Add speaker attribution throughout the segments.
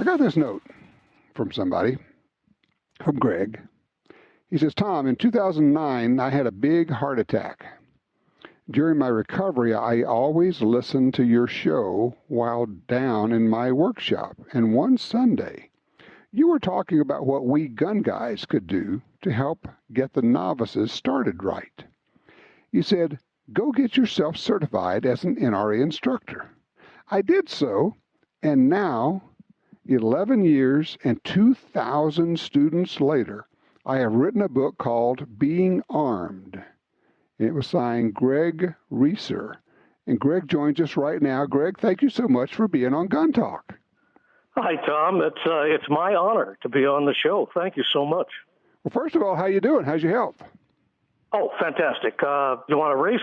Speaker 1: I got this note from somebody, from Greg. He says, Tom, in 2009, I had a big heart attack. During my recovery, I always listened to your show while down in my workshop. And one Sunday, you were talking about what we gun guys could do to help get the novices started right. You said, go get yourself certified as an NRA instructor. I did so, and now, 11 years and 2,000 students later, I have written a book called Being Armed. It was signed Greg Reeser. And Greg joins us right now. Greg, thank you so much for being on Gun Talk.
Speaker 2: Hi, Tom. It's my honor to be on the show. Thank you so much.
Speaker 1: Well, first of all, how you doing? How's your health?
Speaker 2: Oh, fantastic. You want to race?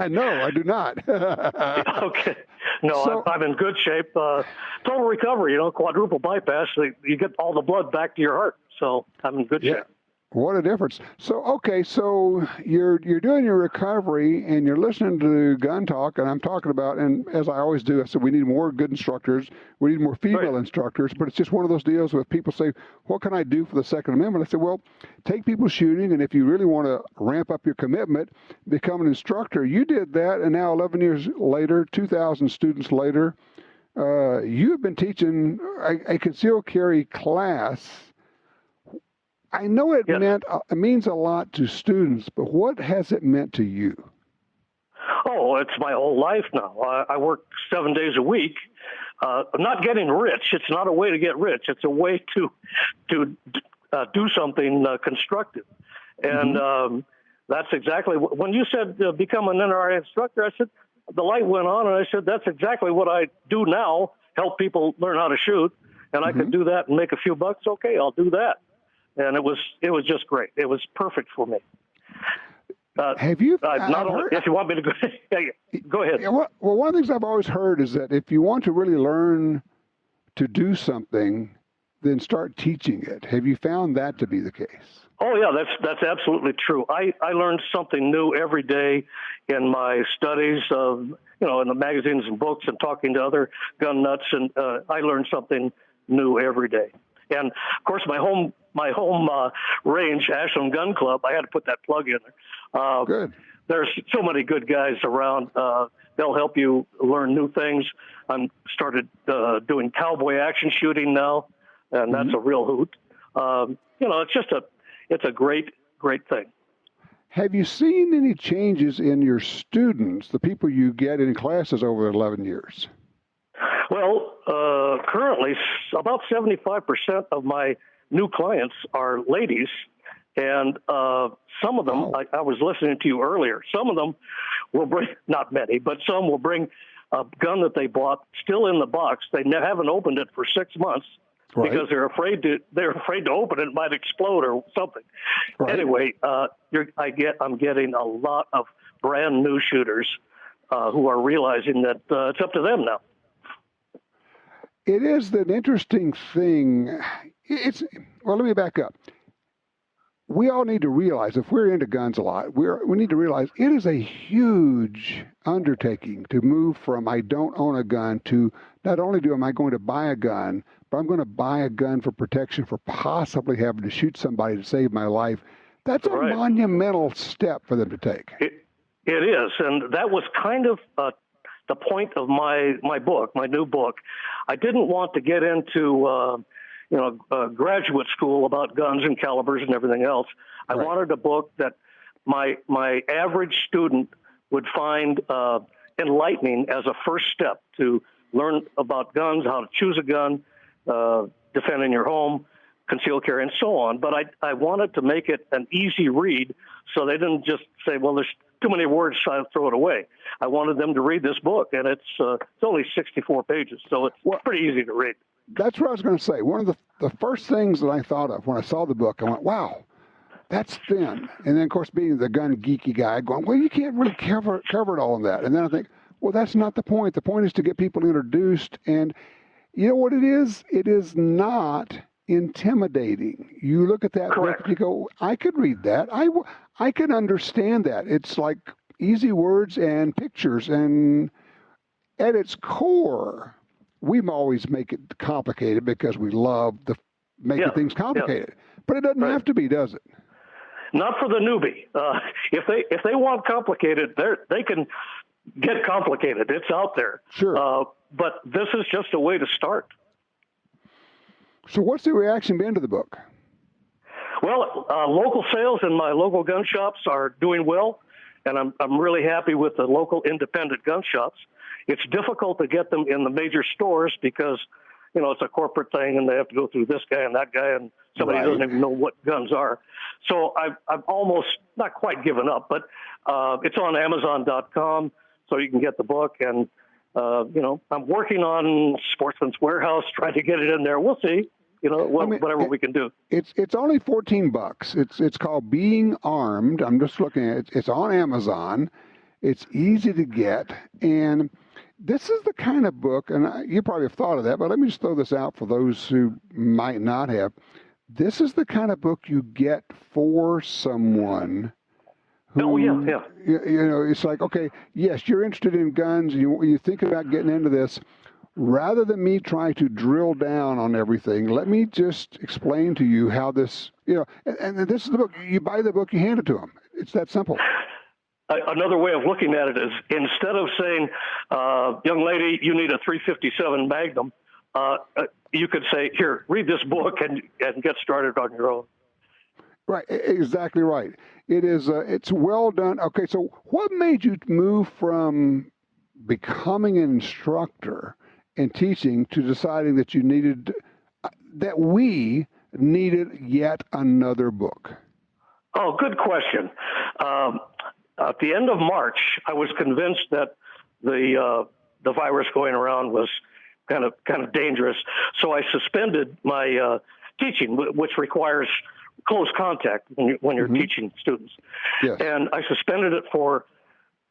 Speaker 1: No, I do not.
Speaker 2: Okay. No,
Speaker 1: So-
Speaker 2: I'm in good shape. Total recovery, quadruple bypass. You get all the blood back to your heart. So I'm in good shape.
Speaker 1: What a difference. So, okay, so you're doing your recovery and you're listening to Gun Talk, and I'm talking about, and as I always do, I said we need more good instructors. We need more female instructors, but it's just one of those deals where people say, what can I do for the Second Amendment? I said, well, take people shooting, and if you really want to ramp up your commitment, become an instructor. You did that, and now 11 years later, 2,000 students later, you have been teaching a concealed carry class. I know it means a lot to students, but what has it meant to you?
Speaker 2: Oh, it's my whole life now. I work 7 days a week. I'm not getting rich. It's not a way to get rich. It's a way to do something constructive. And that's exactly when you said become an NRA instructor. I said the light went on, and I said that's exactly what I do now. Help people learn how to shoot, and I could do that and make a few bucks. Okay, I'll do that. And it was just great. It was perfect for me.
Speaker 1: Have you?
Speaker 2: If you want me to go, go ahead.
Speaker 1: Yeah, well, one of the things I've always heard is that if you want to really learn to do something, then start teaching it. Have you found that to be the case?
Speaker 2: Oh yeah, that's absolutely true. I learned something new every day in my studies of in the magazines and books and talking to other gun nuts, and I learned something new every day. And of course, my home range, Ashland Gun Club, I had to put that plug in there.
Speaker 1: Good.
Speaker 2: There's so many good guys around. They'll help you learn new things. I'm started doing cowboy action shooting now, and that's a real hoot. It's a great thing.
Speaker 1: Have you seen any changes in your students, the people you get in classes over 11 years?
Speaker 2: Well, currently, about 75% of my new clients are ladies, and some of them, I was listening to you earlier, some of them will bring, not many, but some will bring a gun that they bought still in the box. They haven't opened it for 6 months because they're afraid to open it. It might explode or something. Right. Anyway, I'm getting a lot of brand new shooters who are realizing that it's up to them now.
Speaker 1: It is an interesting thing. Let me back up. We all need to realize, if we're into guns a lot, we need to realize it is a huge undertaking to move from I don't own a gun to not only am I going to buy a gun, but I'm going to buy a gun for protection for possibly having to shoot somebody to save my life. That's a monumental step for them to take.
Speaker 2: It is, and that was kind of the point of my book, my new book. I didn't want to get into graduate school about guns and calibers and everything else. I wanted a book that my average student would find enlightening as a first step to learn about guns, how to choose a gun, defending your home, concealed carry, and so on. But I wanted to make it an easy read so they didn't just say, well, there's too many words, so I'll throw it away. I wanted them to read this book, and it's only 64 pages, so it's pretty easy to read.
Speaker 1: That's what I was going to say. One of the first things that I thought of when I saw the book, I went, wow, that's thin. And then, of course, being the gun geeky guy, going, well, you can't really cover it all in that. And then I think, well, that's not the point. The point is to get people introduced. And you know what it is? It is not intimidating. You look at that book and you go, I could read that. I can understand that. It's like easy words and pictures. And at its core, we always make it complicated because we love making things complicated. But it doesn't have to be, does it?
Speaker 2: Not for the newbie. If they want complicated, they can get complicated. It's out there.
Speaker 1: Sure.
Speaker 2: But this is just a way to start.
Speaker 1: So what's the reaction been to the book?
Speaker 2: Well, local sales in my local gun shops are doing well, and I'm really happy with the local independent gun shops. It's difficult to get them in the major stores because, it's a corporate thing, and they have to go through this guy and that guy, and somebody doesn't even know what guns are. So I've almost, not quite given up, but it's on Amazon.com, so you can get the book. And, I'm working on Sportsman's Warehouse, trying to get it in there. We'll see, whatever we can do.
Speaker 1: It's only $14. It's called Being Armed. I'm just looking at it. It's on Amazon. It's easy to get. And this is the kind of book, and you probably have thought of that, but let me just throw this out for those who might not have. This is the kind of book you get for someone who, it's like, okay, yes, you're interested in guns, you think about getting into this. Rather than me trying to drill down on everything, let me just explain to you how this, and this is the book. You buy the book, you hand it to them. It's that simple.
Speaker 2: Another way of looking at it is, instead of saying, young lady, you need a 357 Magnum, you could say, here, read this book and get started on your own.
Speaker 1: Right, exactly right. It's well done. Okay, so what made you move from becoming an instructor and teaching to deciding that we needed yet another book?
Speaker 2: Oh, good question. At the end of March, I was convinced that the virus going around was kind of dangerous. So I suspended my teaching, which requires close contact when you're teaching students.
Speaker 1: Yes.
Speaker 2: And I suspended it for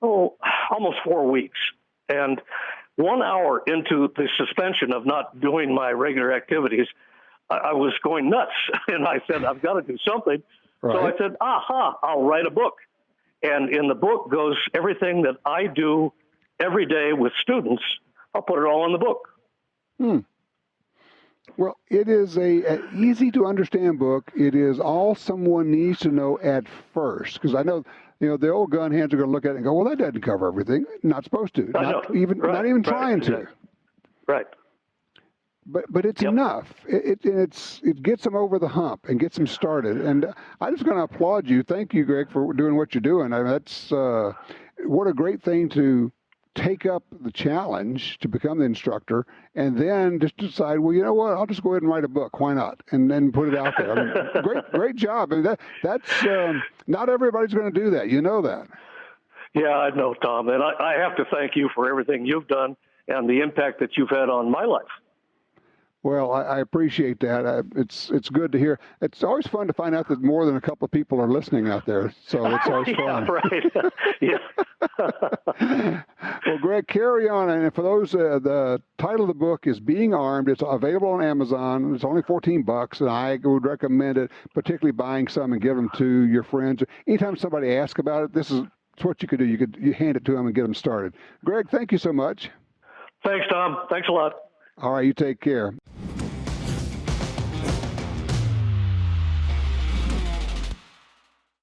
Speaker 2: almost 4 weeks. And 1 hour into the suspension of not doing my regular activities, I was going nuts. And I said, I've got to do something. Right. So I said, I'll write a book. And in the book goes everything that I do every day with students. I'll put it all in the book.
Speaker 1: Well, it is an easy to understand book. It is all someone needs to know at first. Because I know, the old gun hands are going to look at it and go, well, that doesn't cover everything. Not supposed to. Not even trying to.
Speaker 2: Right.
Speaker 1: But it's enough. It gets them over the hump and gets them started. And I'm just going to applaud you. Thank you, Greg, for doing what you're doing. I mean, that's what a great thing to take up the challenge to become the instructor, and then just decide, well, you know what? I'll just go ahead and write a book. Why not? And then put it out there. I mean, great job. I mean, that's not everybody's going to do that. You know that.
Speaker 2: Yeah, I know, Tom, and I have to thank you for everything you've done and the impact that you've had on my life.
Speaker 1: Well, I appreciate that. It's good to hear. It's always fun to find out that more than a couple of people are listening out there. So it's always fun.
Speaker 2: Right. Yeah.
Speaker 1: Well, Greg, carry on. And for those, the title of the book is Being Armed. It's available on Amazon. It's only $14, and I would recommend it, particularly buying some and give them to your friends. Anytime somebody asks about it, this is what you could do. You hand it to them and get them started. Greg, thank you so much.
Speaker 2: Thanks, Tom. Thanks a lot.
Speaker 1: All right, you take care.